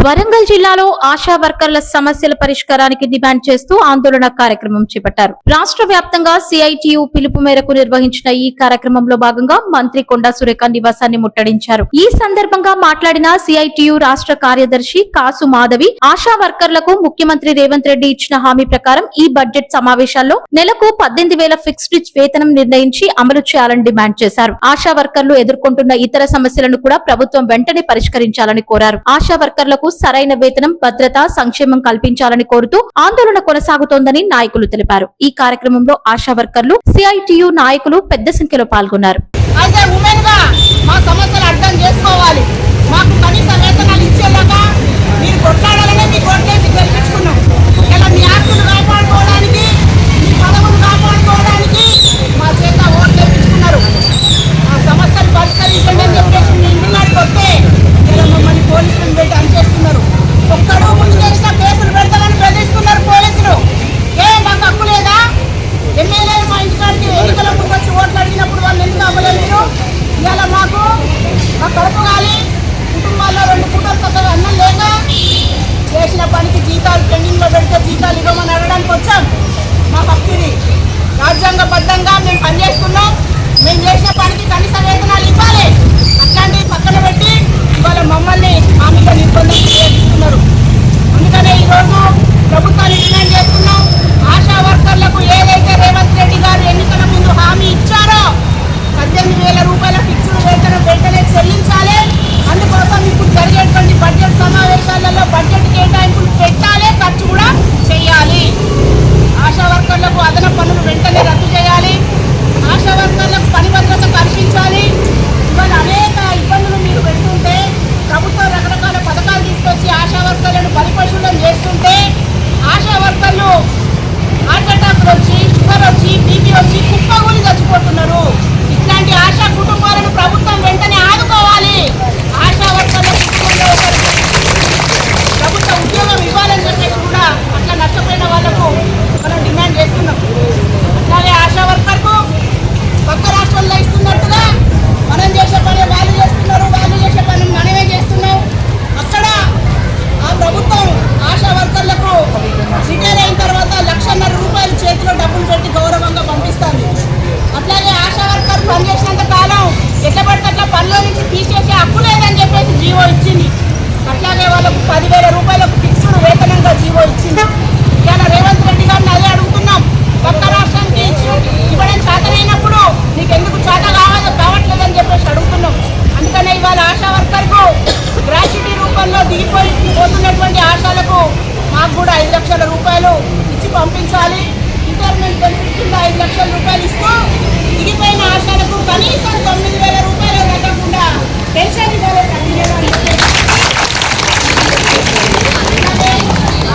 వరంగల్ జిల్లాలో ఆశా వర్కర్ల సమస్యల పరిష్కారానికి డిమాండ్ చేస్తూ ఆందోళన కార్యక్రమం చేపట్టారు. రాష్ట్ర వ్యాప్తంగా సిఐటియు పిలుపు మేరకు నిర్వహించిన ఈ కార్యక్రమంలో భాగంగా మంత్రి కొండా సురేఖ నివాసాన్ని ముట్టడించారు. ఈ సందర్భంగా మాట్లాడిన సిఐటియు రాష్ట్ర కార్యదర్శి కాసు మాధవి, ఆశా వర్కర్లకు ముఖ్యమంత్రి రేవంత్ రెడ్డి ఇచ్చిన హామీ ప్రకారం ఈ బడ్జెట్ సమావేశాల్లో నెలకు 18,000 ఫిక్స్డ్ వేతనం నిర్ణయించి అమలు చేయాలని డిమాండ్ చేశారు. ఆశా వర్కర్లు ఎదుర్కొంటున్న ఇతర సమస్యలను కూడా ప్రభుత్వం వెంటనే పరిష్కరించాలని కోరారు. ఆశా వర్కర్లకు సరైన వేతనం, భద్రత, సంక్షేమం కల్పించాలని కోరుతూ ఆందోళన కొనసాగుతోందని నాయకులు తెలిపారు. ఈ కార్యక్రమంలో ఆశా వర్కర్లు, సిఐటియు నాయకులు పెద్ద సంఖ్యలో పాల్గొన్నారు. కుటుంబాల్లో 2 పూటలు చక్కగా అన్నం లేక చేసిన పనికి జీతాలు పెండింగ్ లో పెడితే జీతాలు ఇవ్వమని అడగడానికి వచ్చాం. మా హక్కుని రాజ్యాంగబద్ధంగా మేము పనిచేస్తున్నాం. మేము చేసిన పనికి కనీస వేతనాలు ఇవ్వాలి. అట్లాంటివి పక్కన పెట్టి ఇవాళ మమ్మల్ని హామీగా నిర్బంధం చేస్తున్నారు. అందుకనే ఈరోజు ప్రభుత్వాన్ని డిమాండ్ చేస్తున్నాం. ఆశా వర్కర్లకు ఏదైతే రేవంత్ రెడ్డి గారు ఎన్నికల ముందు హామీ ఇచ్చారో 18,000 రూపాయల ఫిక్స్డ్ వేతనం వెంటనే చెల్లించాలి. అందుకోసం ఇప్పుడు జరిగేటువంటి బడ్జెట్ సమావేశాలలో బడ్జెట్ కేటాయింపులు పెట్టాలి, ఖర్చు కూడా చేయాలి. ఆశా వర్కర్లకు అదనపు పనులు వెంటనే రద్దు చేయాలి. ఆశా వర్కర్లకు పని భద్రత కల్పించాలి. ఇవాళ అనేక ఇబ్బందులు మీరు పెడుతుంటే ప్రభుత్వం రకరకాల పథకాలు తీసుకొచ్చి ఆశా వర్కర్లను బలిపశువులను చేస్తుంటే ఆశా వర్కర్లు హార్ట్ అటాక్లు వచ్చి, షుగర్ వచ్చి, బీపీ వచ్చి కుప్పగూలి చచ్చిపోతున్నారు. ఇట్లాంటి ఆశా కుటుంబాలను ప్రభుత్వం వెంటనే ఆదుకోవాలి. ఆశా వర్కర్ల ప్రభుత్వ ఉద్యోగం ఇవ్వాలని చెప్పేసి కూడా అట్లా నష్టపోయిన వాళ్లకు మనం డిమాండ్ చేస్తున్నాం. అట్లాగే ఆశా వర్కర్కు పక్క రాష్ట్రంలో ఇస్తున్నట్టుగా మనం చేసే పని వాళ్ళు చేస్తున్నారు, వాళ్ళు చేసే పని మనమే చేస్తున్నాం. అక్కడ ఆ ప్రభుత్వం ఆశా వర్కర్లకు రిటైర్ అయిన తర్వాత 1,50,000 రూపాయలు చేతిలో డబ్బులు పెట్టి గౌరవంగా పంపిస్తుంది. అట్లాగే ఆశా వర్కర్ పనిచేసినంత కాలం ఎట్లా పడితే అట్లా పనిలో నుంచి తీసేసే హక్కు లేదని చెప్పేసి జీవో ఇచ్చింది. అట్లాగే వాళ్ళకు 10,000 రూపాయలకు ఫిక్స్డ్ వేతనంగా జీవో ఇచ్చింది. ఇలా రేవంత్ రెడ్డి గారిని అదే అడుగుతున్నాం. పక్క రాష్ట్రానికి ఇవ్వడం చేతనైనప్పుడు నీకెందుకు చేత కావట్లేదని చెప్పేసి అడుగుతున్నాం. అందుకనే ఇవాళ ఆశా వర్కర్కు గ్రాట్యుటీ రూపంలో దిగిపోతున్నటువంటి ఆశాలకు మాకు కూడా 5 లక్షల రూపాయలు ఇచ్చి పంపించాలి. రిటైర్మెంట్ బెనిఫిట్ కింద 5 లక్షల రూపాయలు ఇస్తూ దిగిపోయిన ఆశాలకు కనీసం 9,000 రూపాయలు కట్టకుండా పెన్షన్ ఇవ్వాలి.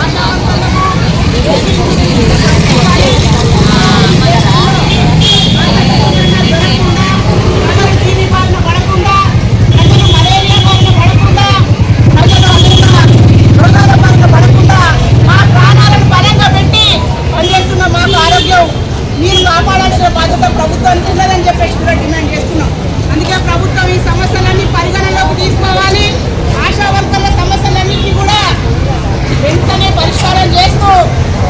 ఆశా వర్కర్లకు మీరు కాపాడాల్సిన బాధ్యత ప్రభుత్వానికి ఉన్నదని చెప్పేసి కూడా డిమాండ్ చేస్తున్నాం. అందుకే ప్రభుత్వం ఈ సమస్యలన్నీ పరిగణలోకి తీసుకోవాలి. ఆశా వర్కర్ల సమస్యలన్నింటినీ కూడా వెంటనే పరిష్కారం చేస్తూ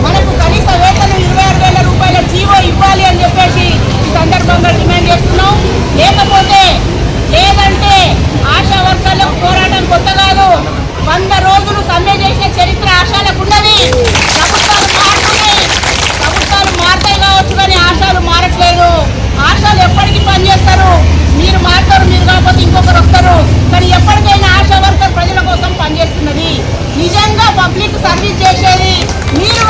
మనకు కనీస వేతనం 26,000 రూపాయల జీవో ఇవ్వాలి అని చెప్పేసి ఈ సందర్భంగా డిమాండ్ చేస్తున్నాం. లేదంటే ఆశా వర్కర్లకు పోరాటం కొత్త కాదు. 100 రోజులు సమ్మె చేసిన చరిత్ర ఆశాలకు ఉన్నది. ప్రభుత్వాలు మారుతాయి కావచ్చు కానీ ఆశాలు మారట్లేదు. ఆశాలు ఎప్పటికీ పనిచేస్తారు. మీరు మారుతారు, మీరు కాకపోతే ఇంకొకరు వస్తారు. కానీ ఎప్పటికైనా ఆశా వర్కర్ ప్రజల కోసం పనిచేస్తున్నది. నిజంగా పబ్లిక్ సర్వీస్ చేసేది మీరు.